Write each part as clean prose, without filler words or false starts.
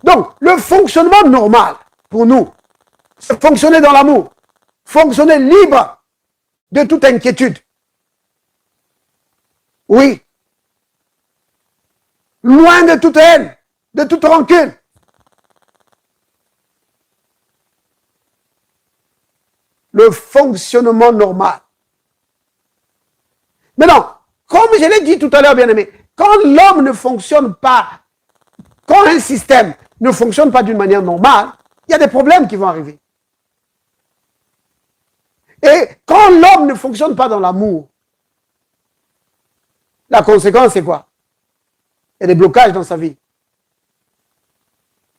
Donc, le fonctionnement normal pour nous, c'est fonctionner dans l'amour, fonctionner libre de toute inquiétude. Oui. Loin de toute haine, de toute rancune. Le fonctionnement normal. Maintenant, comme je l'ai dit tout à l'heure, bien-aimé, quand l'homme ne fonctionne pas, quand un système ne fonctionne pas d'une manière normale, il y a des problèmes qui vont arriver. Et quand l'homme ne fonctionne pas dans l'amour, la conséquence, c'est quoi? Il y a des blocages dans sa vie.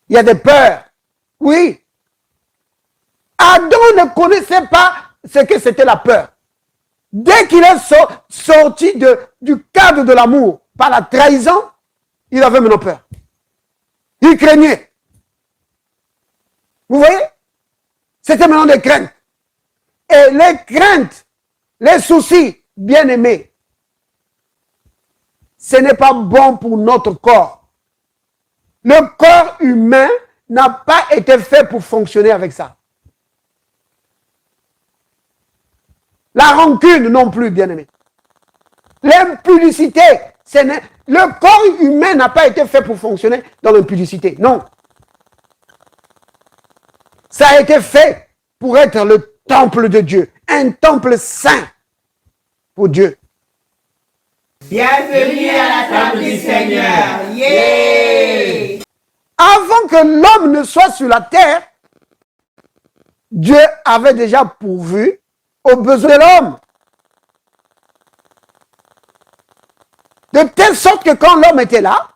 Il y a des peurs. Oui. Adam ne connaissait pas ce que c'était la peur. Dès qu'il est sorti du cadre de l'amour par la trahison, il avait maintenant peur. Il craignait. Vous voyez? C'était maintenant des craintes. Et les craintes, les soucis, bien aimés, ce n'est pas bon pour notre corps. Le corps humain n'a pas été fait pour fonctionner avec ça. La rancune non plus, bien aimé. L'impudicité, le corps humain n'a pas été fait pour fonctionner dans l'impudicité. Non. Ça a été fait pour être le temple de Dieu. Un temple saint pour Dieu. Bienvenue à la table du Seigneur. Yeah! Avant que l'homme ne soit sur la terre, Dieu avait déjà pourvu aux besoins de l'homme. De telle sorte que quand l'homme était là,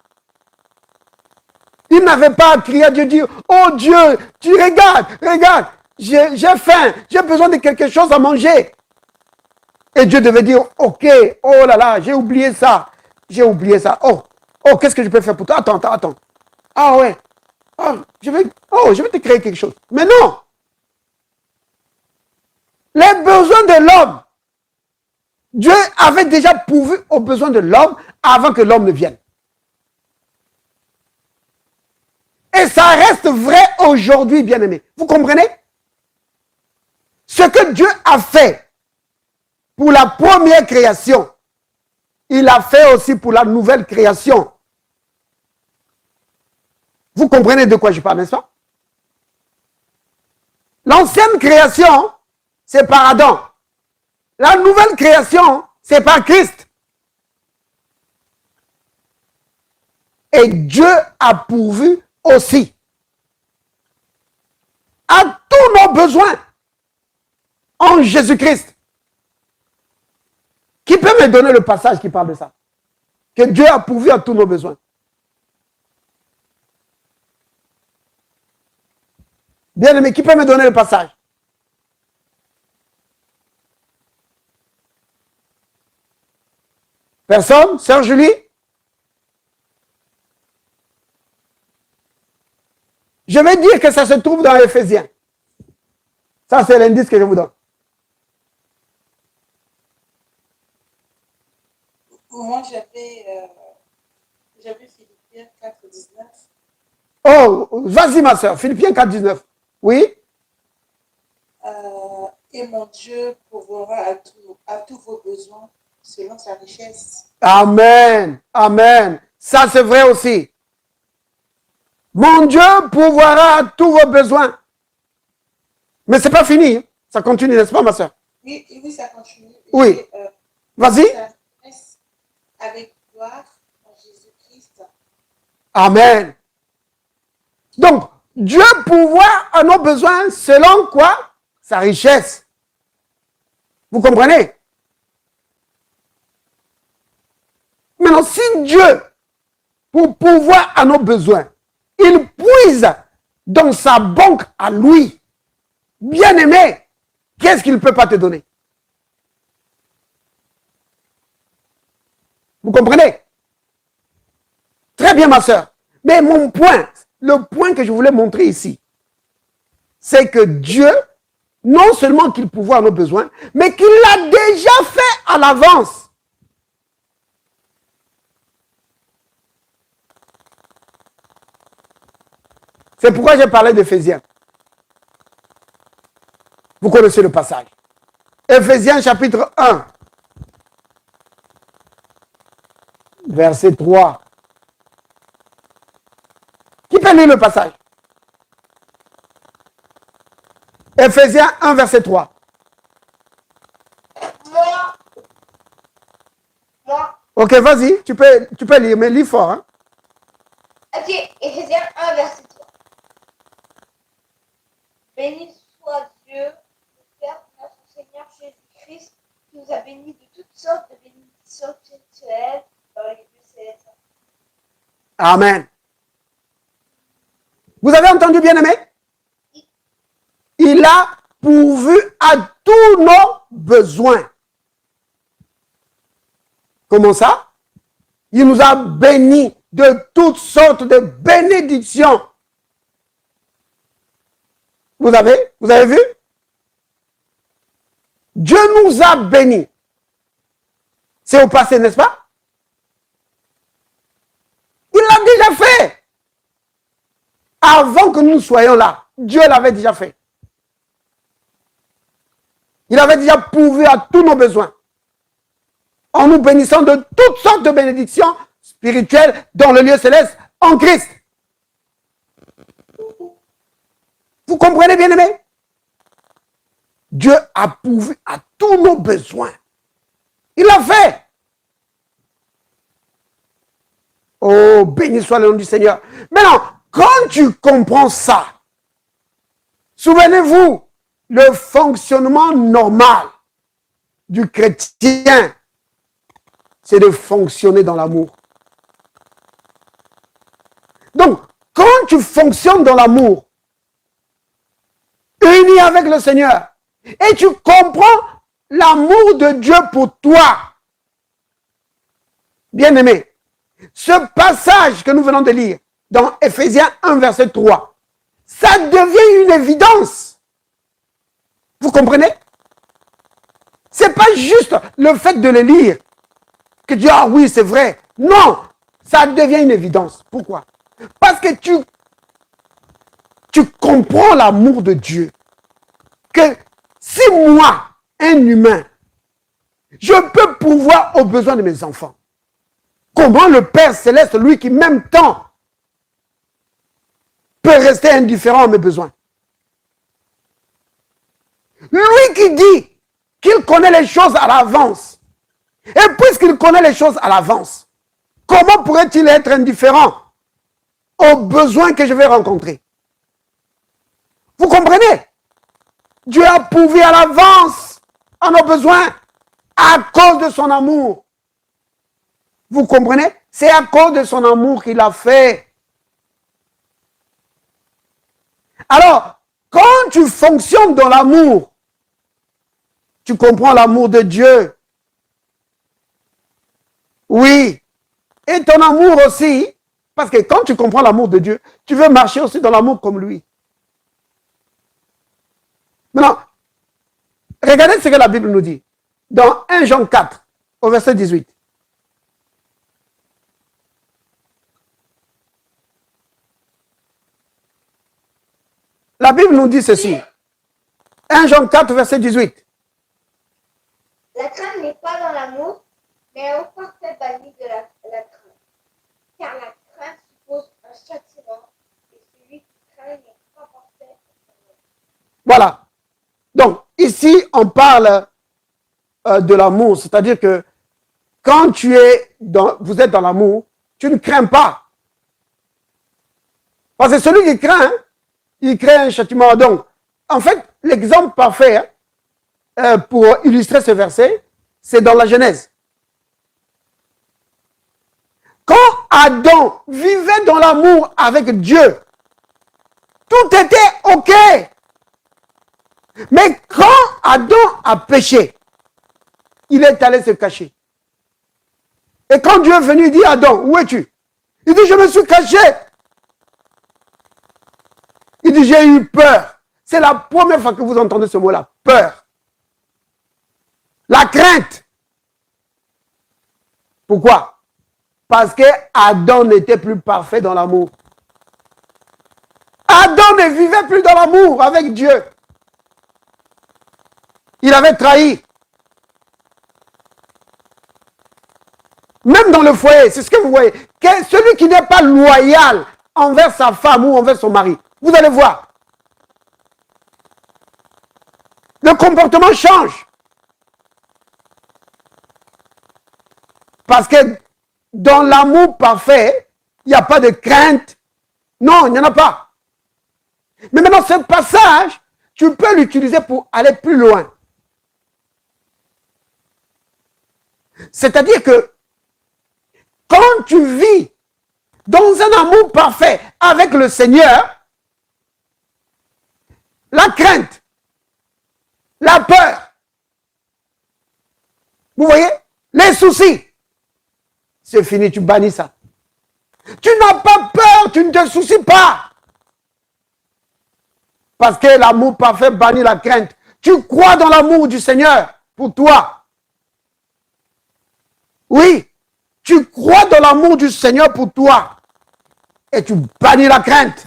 il n'avait pas à crier à Dieu, dire, oh Dieu, tu regarde, j'ai faim, j'ai besoin de quelque chose à manger. Et Dieu devait dire, ok, oh là là, j'ai oublié ça. Oh, qu'est-ce que je peux faire pour toi? Attends. Ah ouais, je vais te créer quelque chose. Mais non. Les besoins de l'homme, Dieu avait déjà pourvu aux besoins de l'homme avant que l'homme ne vienne. Et ça reste vrai aujourd'hui, bien-aimés. Vous comprenez? Ce que Dieu a fait pour la première création, il a fait aussi pour la nouvelle création. Vous comprenez de quoi je parle, n'est-ce pas? L'ancienne création, c'est par Adam. La nouvelle création, c'est par Christ. Et Dieu a pourvu aussi à tous nos besoins en Jésus-Christ. Qui peut me donner le passage qui parle de ça? Que Dieu a pourvu à tous nos besoins. Bien-aimé, qui peut me donner le passage? Personne? Sœur Julie? Je vais dire que ça se trouve dans Éphésiens. Ça, c'est l'indice que je vous donne. Moi, j'avais Philippiens 4, 19. Oh, vas-y ma soeur, Philippiens 4, 19. Oui? Et mon Dieu pourvoira à tous vos besoins selon sa richesse. Amen. Amen. Ça, c'est vrai aussi. Mon Dieu pourvoira à tous vos besoins. Mais ce n'est pas fini. Ça continue, n'est-ce pas, ma soeur? Oui, ça continue. Oui. Vas-y. Avec gloire en Jésus-Christ. Amen. Donc, Dieu pourvoit à nos besoins selon quoi? Sa richesse. Vous comprenez? Maintenant, si Dieu, pour pourvoir à nos besoins, il puise dans sa banque à lui, bien-aimé, qu'est-ce qu'il ne peut pas te donner? Vous comprenez? Très bien, ma soeur. Mais mon point, le point que je voulais montrer ici, c'est que Dieu, non seulement qu'il pourvoit à nos besoins, mais qu'il l'a déjà fait à l'avance. C'est pourquoi j'ai parlé d'Éphésiens. Vous connaissez le passage. Éphésiens chapitre 1, verset 3. Qui peut lire le passage? Éphésiens 1, verset 3. Moi. Ok, vas-y, tu peux lire, mais lis fort. Hein? Ok, Éphésiens 1, verset 3. Béni soit Dieu, le Père de notre Seigneur Jésus-Christ, qui nous a bénis de toutes sortes de bénédictions spirituelles dans les lieux célestes. Amen. Vous avez entendu, bien-aimé? Il a pourvu à tous nos besoins. Comment ça? Il nous a bénis de toutes sortes de bénédictions. Vous avez vu? Dieu nous a bénis. C'est au passé, n'est-ce pas? Il l'a déjà fait. Avant que nous soyons là, Dieu l'avait déjà fait. Il avait déjà pourvu à tous nos besoins. En nous bénissant de toutes sortes de bénédictions spirituelles dans le lieu céleste en Christ. Vous comprenez, bien-aimés? Dieu a pourvu à tous nos besoins. Il l'a fait. Oh, béni soit le nom du Seigneur. Maintenant, quand tu comprends ça, souvenez-vous, le fonctionnement normal du chrétien, c'est de fonctionner dans l'amour. Donc, quand tu fonctionnes dans l'amour, uni avec le Seigneur, et tu comprends l'amour de Dieu pour toi, bien-aimé, ce passage que nous venons de lire dans Éphésiens 1, verset 3, ça devient une évidence. Vous comprenez? Ce n'est pas juste le fait de le lire que tu dis, ah oui, c'est vrai. Non, ça devient une évidence. Pourquoi? Parce que tu comprends l'amour de Dieu. Que si moi, un humain, je peux pourvoir aux besoins de mes enfants, comment le Père Céleste, lui qui même temps, peut rester indifférent à mes besoins? Lui qui dit qu'il connaît les choses à l'avance. Et puisqu'il connaît les choses à l'avance, comment pourrait-il être indifférent aux besoins que je vais rencontrer? Vous comprenez? Dieu a pourvu à l'avance à nos besoins à cause de son amour. Vous comprenez? C'est à cause de son amour qu'il a fait. Alors, quand tu fonctionnes dans l'amour, tu comprends l'amour de Dieu. Oui. Et ton amour aussi, parce que quand tu comprends l'amour de Dieu, tu veux marcher aussi dans l'amour comme lui. Maintenant, regardez ce que la Bible nous dit. Dans 1 Jean 4, au verset 18. La Bible nous dit ceci. 1 Jean 4, verset 18. La crainte n'est pas dans l'amour, mais un parfait banni de la crainte. Car la crainte suppose un châtiment, et celui qui craint n'est pas parfait. Voilà. Donc, ici, on parle de l'amour. C'est-à-dire que quand vous êtes dans l'amour, tu ne crains pas. Parce que celui qui craint, il craint un châtiment. Donc, en fait, l'exemple parfait pour illustrer ce verset, c'est dans la Genèse. Quand Adam vivait dans l'amour avec Dieu, tout était OK. Mais quand Adam a péché, il est allé se cacher. Et quand Dieu est venu, il dit, Adam, où es-tu? Il dit, je me suis caché. Il dit, j'ai eu peur. C'est la première fois que vous entendez ce mot-là, peur. La crainte. Pourquoi? Parce que Adam n'était plus parfait dans l'amour. ne vivait plus dans l'amour avec Dieu. Il avait trahi. Même dans le foyer, c'est ce que vous voyez. Celui qui n'est pas loyal envers sa femme ou envers son mari, vous allez voir. Le comportement change. Parce que dans l'amour parfait, il n'y a pas de crainte. Non, il n'y en a pas. Mais maintenant, ce passage, tu peux l'utiliser pour aller plus loin. C'est-à-dire que quand tu vis dans un amour parfait avec le Seigneur, la crainte, la peur, vous voyez, les soucis, c'est fini, tu bannis ça. Tu n'as pas peur, tu ne te soucies pas. Parce que l'amour parfait bannit la crainte. Tu crois dans l'amour du Seigneur pour toi. Oui, tu crois dans l'amour du Seigneur pour toi. Et tu bannis la crainte.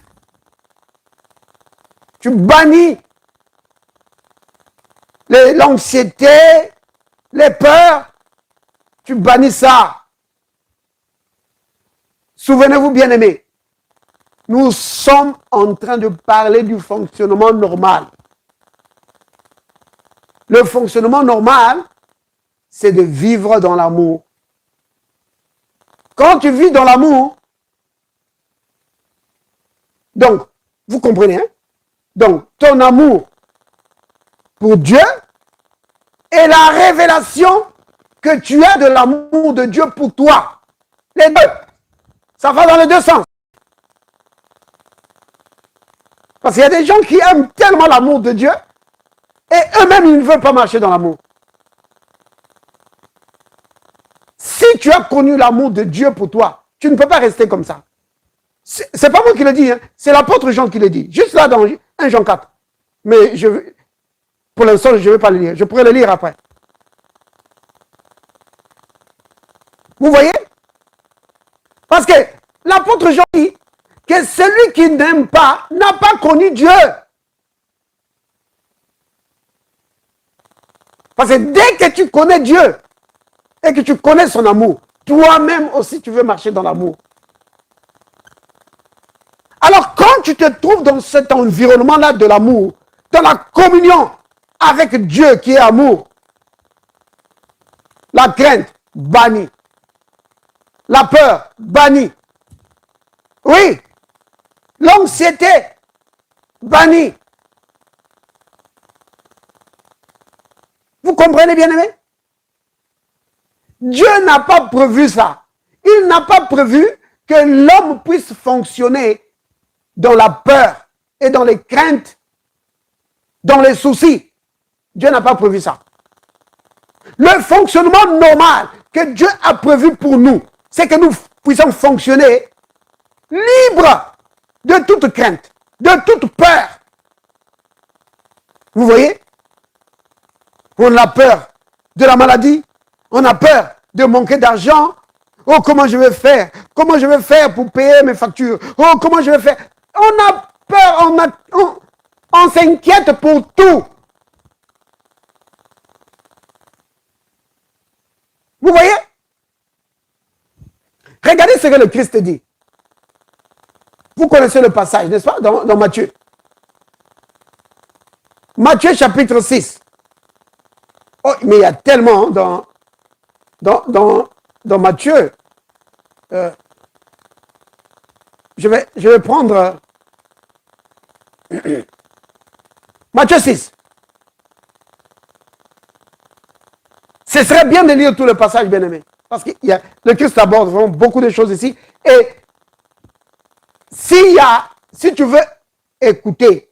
Tu bannis l'anxiété, les peurs. Tu bannis ça. Souvenez-vous, bien-aimés, nous sommes en train de parler du fonctionnement normal. Le fonctionnement normal, c'est de vivre dans l'amour. Quand tu vis dans l'amour, donc, vous comprenez, hein? Donc, ton amour pour Dieu est la révélation que tu as de l'amour de Dieu pour toi. Les deux. Ça va dans les deux sens. Parce qu'il y a des gens qui aiment tellement l'amour de Dieu et eux-mêmes, ils ne veulent pas marcher dans l'amour. Si tu as connu l'amour de Dieu pour toi, tu ne peux pas rester comme ça. C'est pas moi qui le dis, hein, c'est l'apôtre Jean qui le dit. Juste là dans 1 Jean 4. Mais pour l'instant, je ne vais pas le lire. Je pourrais le lire après. Vous voyez? Parce que l'apôtre Jean dit que celui qui n'aime pas n'a pas connu Dieu. Parce que dès que tu connais Dieu et que tu connais son amour, toi-même aussi tu veux marcher dans l'amour. Alors quand tu te trouves dans cet environnement-là de l'amour, dans la communion avec Dieu qui est amour, la crainte bannie. La peur, bannie. Oui. L'anxiété, bannie. Vous comprenez, bien-aimés? Dieu n'a pas prévu ça. Il n'a pas prévu que l'homme puisse fonctionner dans la peur et dans les craintes, dans les soucis. Dieu n'a pas prévu ça. Le fonctionnement normal que Dieu a prévu pour nous, c'est que nous puissions fonctionner libres de toute crainte, de toute peur. Vous voyez? On a peur de la maladie, on a peur de manquer d'argent. Oh, comment je vais faire? Comment je vais faire pour payer mes factures? Oh, comment je vais faire? On a peur, on s'inquiète pour tout. Vous voyez? Regardez ce que le Christ dit. Vous connaissez le passage, n'est-ce pas, dans Matthieu. Matthieu chapitre 6. Oh, mais il y a tellement dans Matthieu. Je vais prendre Matthieu 6. Ce serait bien de lire tout le passage, bien-aimé. Parce que le Christ aborde vraiment beaucoup de choses ici. Et si tu veux écouter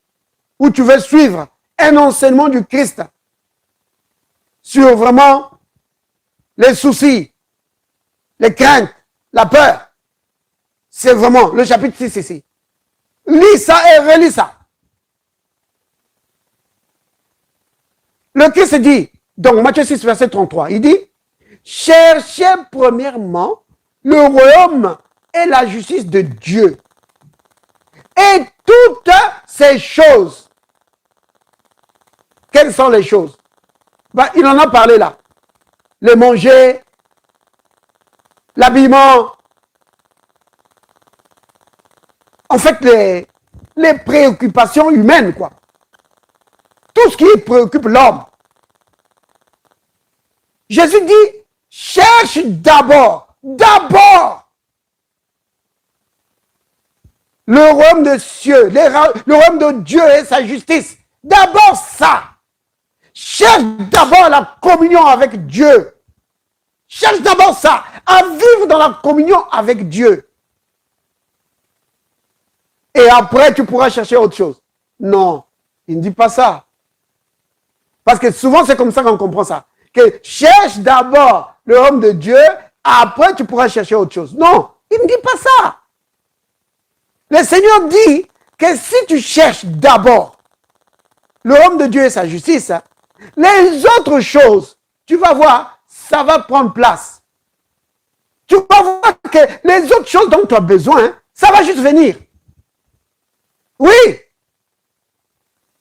ou tu veux suivre un enseignement du Christ sur vraiment les soucis, les craintes, la peur, c'est vraiment le chapitre 6 ici. Lis ça et relis ça. Le Christ dit, donc Matthieu 6, verset 33, il dit, cherchez premièrement le royaume et la justice de Dieu. Et toutes ces choses. Quelles sont les choses? Ben, il en a parlé là. Le manger, l'habillement. En fait, les préoccupations humaines, quoi. Tout ce qui préoccupe l'homme. Jésus dit, cherche d'abord le royaume de cieux, le royaume de Dieu et sa justice. D'abord ça. Cherche d'abord la communion avec Dieu. Cherche d'abord ça, à vivre dans la communion avec Dieu. Et après, tu pourras chercher autre chose. Non, il ne dit pas ça. Parce que souvent, c'est comme ça qu'on comprend ça. Que cherche d'abord le royaume de Dieu, après, tu pourras chercher autre chose. Non, il ne dit pas ça. Le Seigneur dit que si tu cherches d'abord le royaume de Dieu et sa justice, les autres choses, tu vas voir, ça va prendre place. Tu vas voir que les autres choses dont tu as besoin, ça va juste venir. Oui.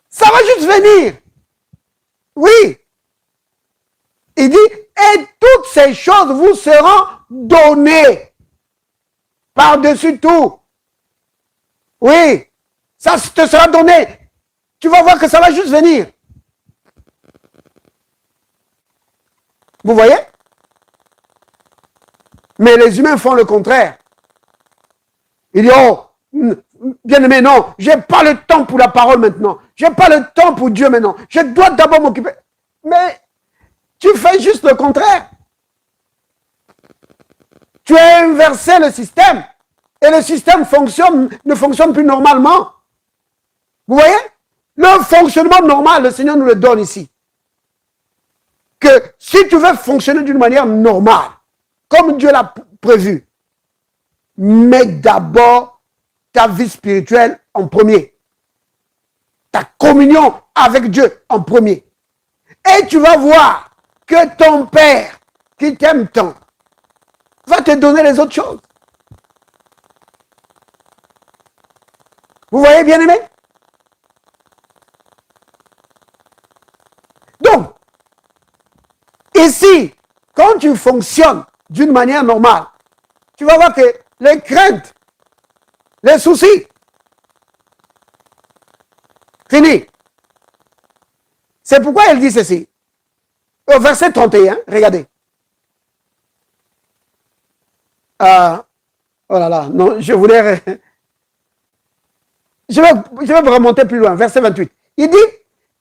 Ça va juste venir. Oui. Il dit, et toutes ces choses vous seront données par-dessus tout. Oui. Ça te sera donné. Tu vas voir que ça va juste venir. Vous voyez? Mais les humains font le contraire. Ils disent, oh, bien-aimé, non, je n'ai pas le temps pour la parole maintenant. Je n'ai pas le temps pour Dieu maintenant. Je dois d'abord m'occuper. Mais tu fais juste le contraire. Tu as inversé le système. Et le système ne fonctionne plus normalement. Vous voyez? Le fonctionnement normal, le Seigneur nous le donne ici. Que si tu veux fonctionner d'une manière normale, comme Dieu l'a prévu, mets d'abord ta vie spirituelle en premier. Ta communion avec Dieu en premier. Et tu vas voir que ton Père, qui t'aime tant, va te donner les autres choses. Vous voyez, bien-aimé? Donc, ici, quand tu fonctionnes d'une manière normale, tu vas voir que les craintes, les soucis, fini. C'est pourquoi elle dit ceci. Au verset 31, regardez. Oh là là, non, je voulais... Je vais remonter plus loin, verset 28. Il dit,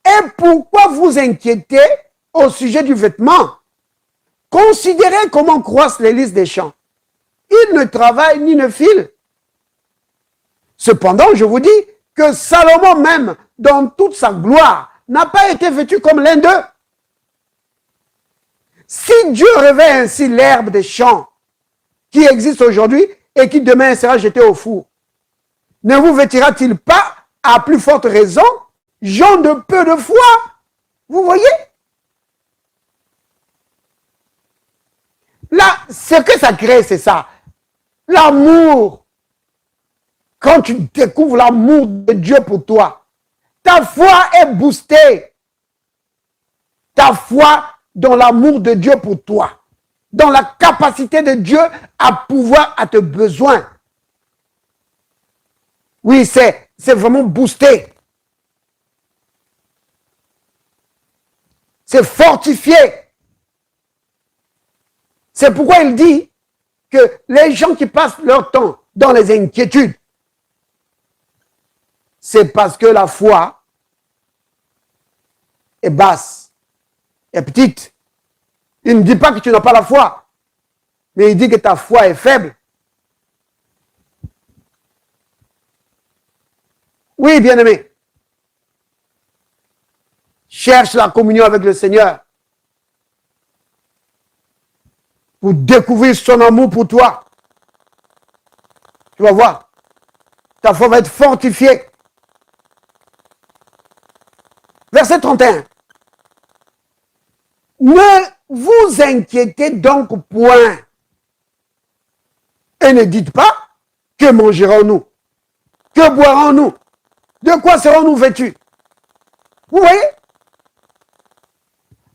et pourquoi vous inquiétez au sujet du vêtement? Considérez comment croissent les lys des champs. Ils ne travaillent ni ne filent. Cependant, je vous dis que Salomon même, dans toute sa gloire, n'a pas été vêtu comme l'un d'eux. Si Dieu réveille ainsi l'herbe des champs qui existe aujourd'hui et qui demain sera jetée au four, ne vous vêtira-t-il pas à plus forte raison, gens de peu de foi? Vous voyez? Là, ce que ça crée, c'est ça. L'amour. Quand tu découvres l'amour de Dieu pour toi, ta foi est boostée. Ta foi dans l'amour de Dieu pour toi. Dans la capacité de Dieu à pouvoir à tes besoins. Oui, c'est vraiment boosté. C'est fortifié. C'est pourquoi il dit que les gens qui passent leur temps dans les inquiétudes, c'est parce que la foi est basse, est petite. Il ne dit pas que tu n'as pas la foi, mais il dit que ta foi est faible. Oui, bien-aimé. Cherche la communion avec le Seigneur pour découvrir son amour pour toi. Tu vas voir, ta foi va être fortifiée. Verset 31. Ne vous inquiétez donc point et ne dites pas que mangerons-nous, que boirons-nous, de quoi serons-nous vêtus? Vous voyez?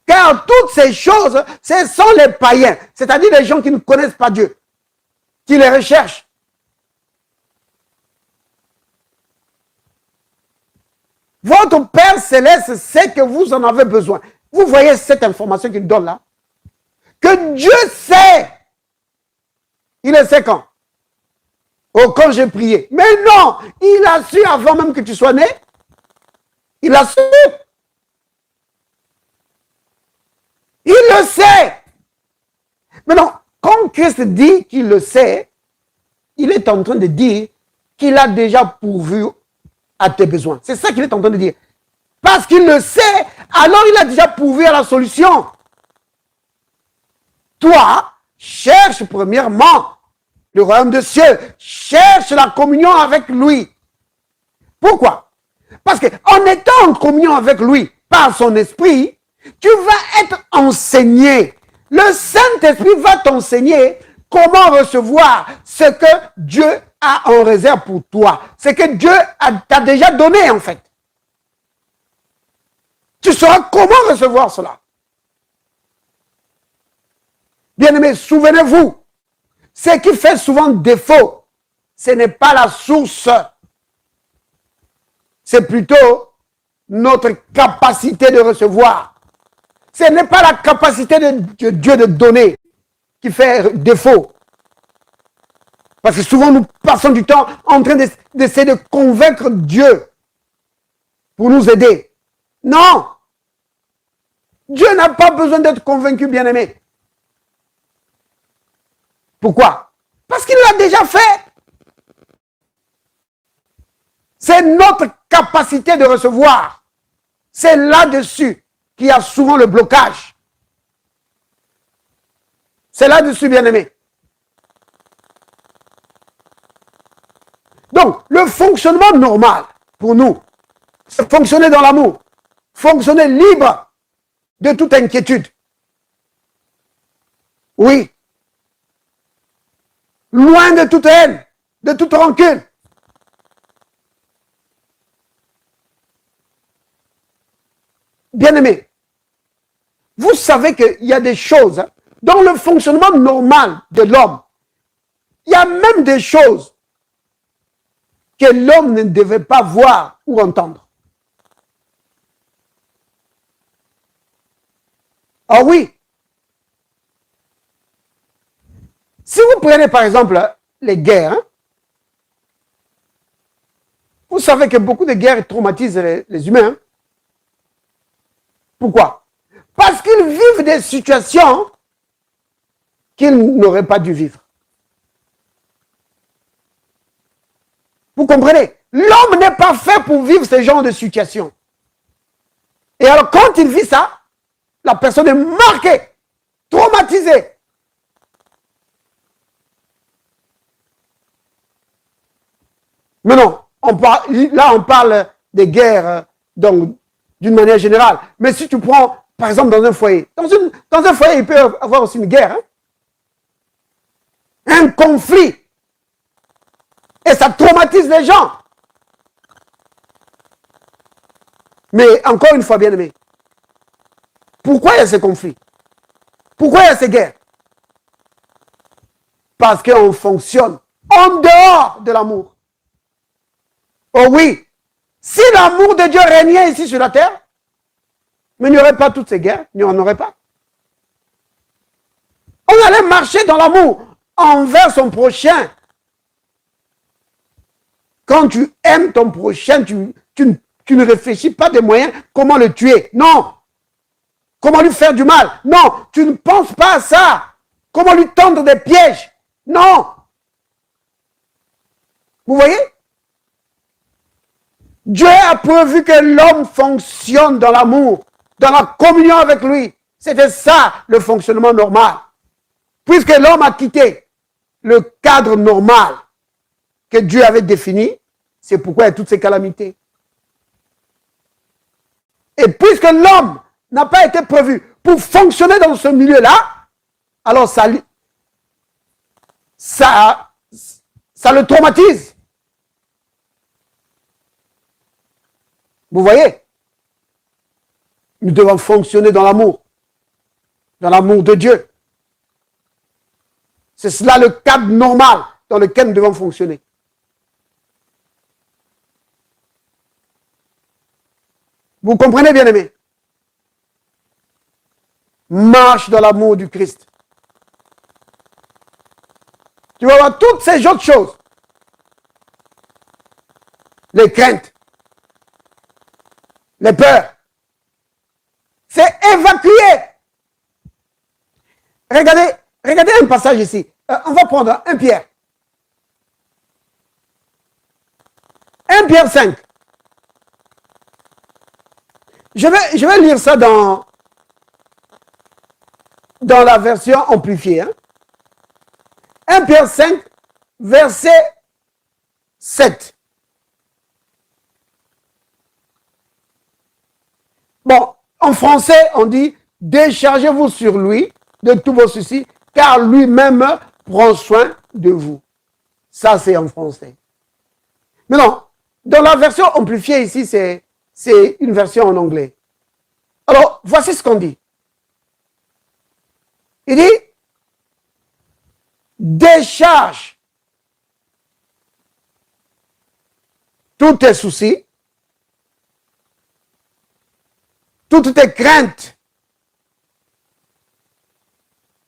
Car toutes ces choses, ce sont les païens, c'est-à-dire les gens qui ne connaissent pas Dieu, qui les recherchent. Votre Père Céleste sait que vous en avez besoin. Vous voyez cette information qu'il donne là? Que Dieu sait. Il le sait quand? Oh, quand j'ai prié. Mais non, il a su avant même que tu sois né. Il a su. Il le sait. Maintenant, quand Christ dit qu'il le sait, il est en train de dire qu'il a déjà pourvu à tes besoins. C'est ça qu'il est en train de dire. Parce qu'il le sait, alors il a déjà pourvu à la solution. Toi, cherche premièrement le royaume des cieux. Cherche la communion avec lui. Pourquoi? Parce qu'en étant en communion avec lui, par son esprit, tu vas être enseigné. Le Saint-Esprit va t'enseigner comment recevoir ce que Dieu a en réserve pour toi. Ce que Dieu t'a déjà donné en fait. Tu sauras comment recevoir cela. Bien-aimés, souvenez-vous, ce qui fait souvent défaut, ce n'est pas la source. C'est plutôt notre capacité de recevoir. Ce n'est pas la capacité de Dieu de donner qui fait défaut. Parce que souvent nous passons du temps en train d'essayer de convaincre Dieu pour nous aider. Non! Dieu n'a pas besoin d'être convaincu, bien-aimé. Pourquoi? Parce qu'il l'a déjà fait. C'est notre capacité de recevoir. C'est là-dessus qu'il y a souvent le blocage. C'est là-dessus, bien-aimé. Donc, le fonctionnement normal pour nous, c'est fonctionner dans l'amour. Fonctionner libre de toute inquiétude. Oui. Loin de toute haine, de toute rancune. Bien-aimés, vous savez qu'il y a des choses dans le fonctionnement normal de l'homme. Il y a même des choses que l'homme ne devait pas voir ou entendre. Ah oui. Si vous prenez par exemple les guerres, vous savez que beaucoup de guerres traumatisent les humains. Pourquoi? Parce qu'ils vivent des situations qu'ils n'auraient pas dû vivre. Vous comprenez? L'homme n'est pas fait pour vivre ce genre de situation. Et alors quand il vit ça, la personne est marquée, traumatisée. Mais non, là on parle des guerres donc d'une manière générale. Mais si tu prends, par exemple, dans un foyer, dans un foyer, il peut y avoir aussi une guerre. Hein? Un conflit. Et ça traumatise les gens. Mais encore une fois, bien aimé, pourquoi il y a ces conflits? Pourquoi il y a ces guerres? Parce qu'on fonctionne en dehors de l'amour. Oh oui, si l'amour de Dieu régnait ici sur la terre, mais il n'y aurait pas toutes ces guerres, il n'y en aurait pas. On allait marcher dans l'amour envers son prochain. Quand tu aimes ton prochain, tu ne réfléchis pas des moyens, comment le tuer. Non. Comment lui faire du mal. Non, tu ne penses pas à ça. Comment lui tendre des pièges. Non. Vous voyez? Dieu a prévu que l'homme fonctionne dans l'amour, dans la communion avec lui. C'était ça le fonctionnement normal. Puisque l'homme a quitté le cadre normal que Dieu avait défini, c'est pourquoi il y a toutes ces calamités. Et puisque l'homme n'a pas été prévu pour fonctionner dans ce milieu-là, alors ça le traumatise. Vous voyez? Nous devons fonctionner dans l'amour de Dieu. C'est cela le cadre normal dans lequel nous devons fonctionner. Vous comprenez, bien-aimés? Marche dans l'amour du Christ. Tu vas voir toutes ces autres choses. Les craintes, les peurs. C'est évacué. Regardez un passage ici. On va prendre 1 Pierre. 1 Pierre 5. Je vais lire ça dans la version amplifiée. 1 Pierre 5, verset 7. Bon, en français, on dit « Déchargez-vous sur lui de tous vos soucis, car lui-même prend soin de vous. » Ça, c'est en français. Mais non, dans la version amplifiée ici, c'est une version en anglais. Alors, voici ce qu'on dit. Il dit « Décharge tous tes soucis, toutes tes craintes,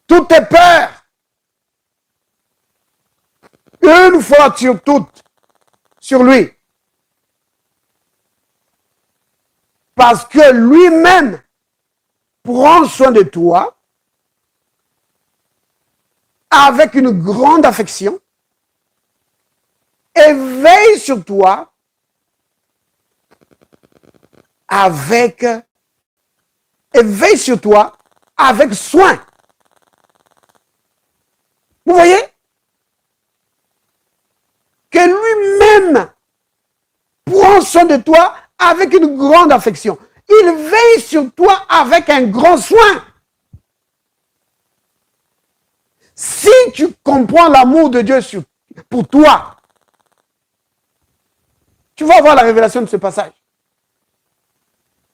toutes tes peurs, une fois sur toutes, sur lui. Parce que lui-même prend soin de toi avec une grande affection et veille sur toi avec soin. Vous voyez? Que lui-même prend soin de toi avec une grande affection. Il veille sur toi avec un grand soin. Si tu comprends l'amour de Dieu pour toi, tu vas avoir la révélation de ce passage.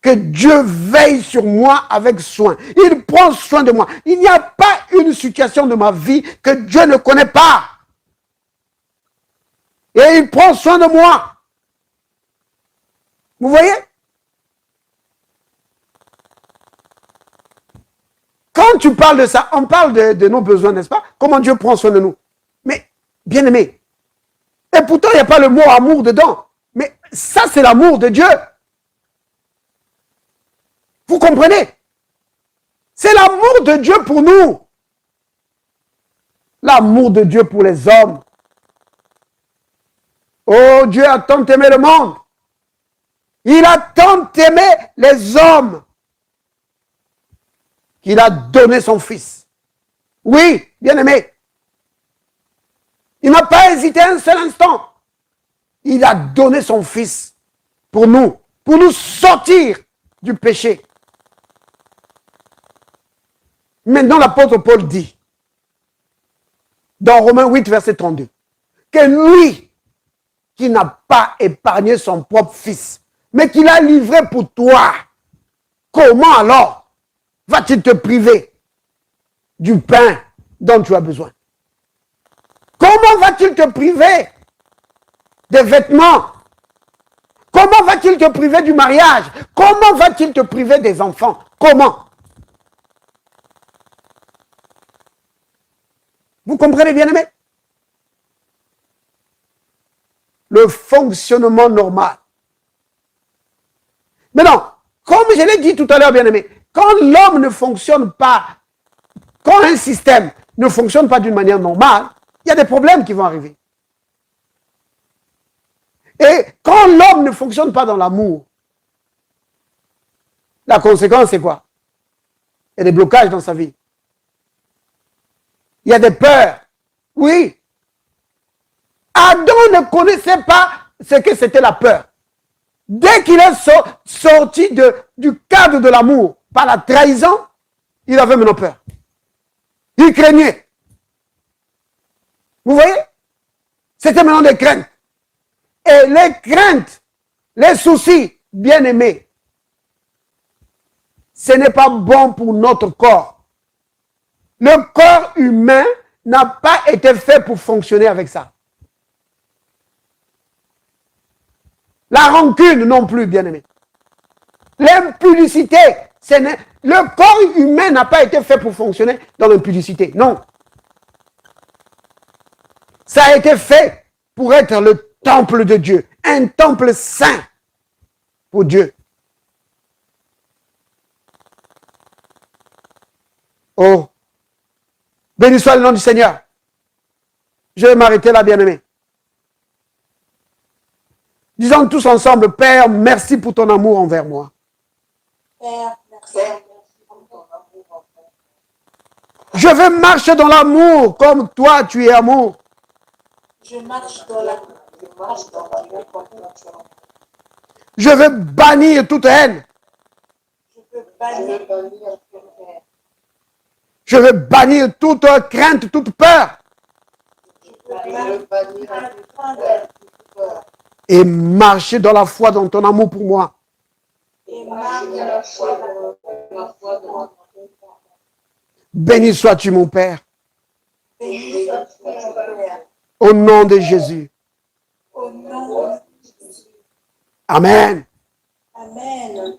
Que Dieu veille sur moi avec soin. Il prend soin de moi. Il n'y a pas une situation de ma vie que Dieu ne connaît pas. Et il prend soin de moi. Vous voyez? Quand tu parles de ça, on parle de nos besoins, n'est-ce pas? Comment Dieu prend soin de nous. Mais, bien aimé, et pourtant il n'y a pas le mot amour dedans. Mais ça, c'est l'amour de Dieu. Vous comprenez? C'est l'amour de Dieu pour nous. L'amour de Dieu pour les hommes. Oh, Dieu a tant aimé le monde. Il a tant aimé les hommes qu'il a donné son fils. Oui, bien aimé. Il n'a pas hésité un seul instant. Il a donné son fils pour nous sortir du péché. Maintenant, l'apôtre Paul dit, dans Romains 8, verset 32, que lui, qui n'a pas épargné son propre fils, mais qui l'a livré pour toi, comment alors va-t-il te priver du pain dont tu as besoin? Comment va-t-il te priver des vêtements? Comment va-t-il te priver du mariage? Comment va-t-il te priver des enfants? Comment? Vous comprenez, bien-aimé? Le fonctionnement normal. Maintenant, comme je l'ai dit tout à l'heure, bien-aimé, quand l'homme ne fonctionne pas, quand un système ne fonctionne pas d'une manière normale, il y a des problèmes qui vont arriver. Et quand l'homme ne fonctionne pas dans l'amour, la conséquence, c'est quoi? Il y a des blocages dans sa vie. Il y a des peurs. Oui. Adam ne connaissait pas ce que c'était la peur. Dès qu'il est sorti du cadre de l'amour par la trahison, il avait maintenant peur. Il craignait. Vous voyez? C'était maintenant des craintes. Et les craintes, les soucis bien-aimés, ce n'est pas bon pour notre corps. Le corps humain n'a pas été fait pour fonctionner avec ça. La rancune non plus, bien-aimé. L'impudicité, le corps humain n'a pas été fait pour fonctionner dans l'impudicité. Non. Ça a été fait pour être le temple de Dieu. Un temple saint pour Dieu. Oh. Béni soit le nom du Seigneur. Je vais m'arrêter là, bien-aimé. Disons tous ensemble, Père, merci pour ton amour envers moi. Père, merci pour ton amour envers moi. Je veux marcher dans l'amour comme toi tu es amour. Je marche dans l'amour comme toi tu es amour. Je veux bannir toute haine. Je veux bannir toute haine. Je veux bannir toute crainte, toute peur. Je veux bannir toute crainte, toute peur. Et marcher dans la foi, dans ton amour pour moi. Et marcher dans la foi, dans ton amour. Béni sois-tu, mon Père. Béni sois-tu, mon Père. Au nom de Jésus. Au nom de Jésus. Amen. Amen.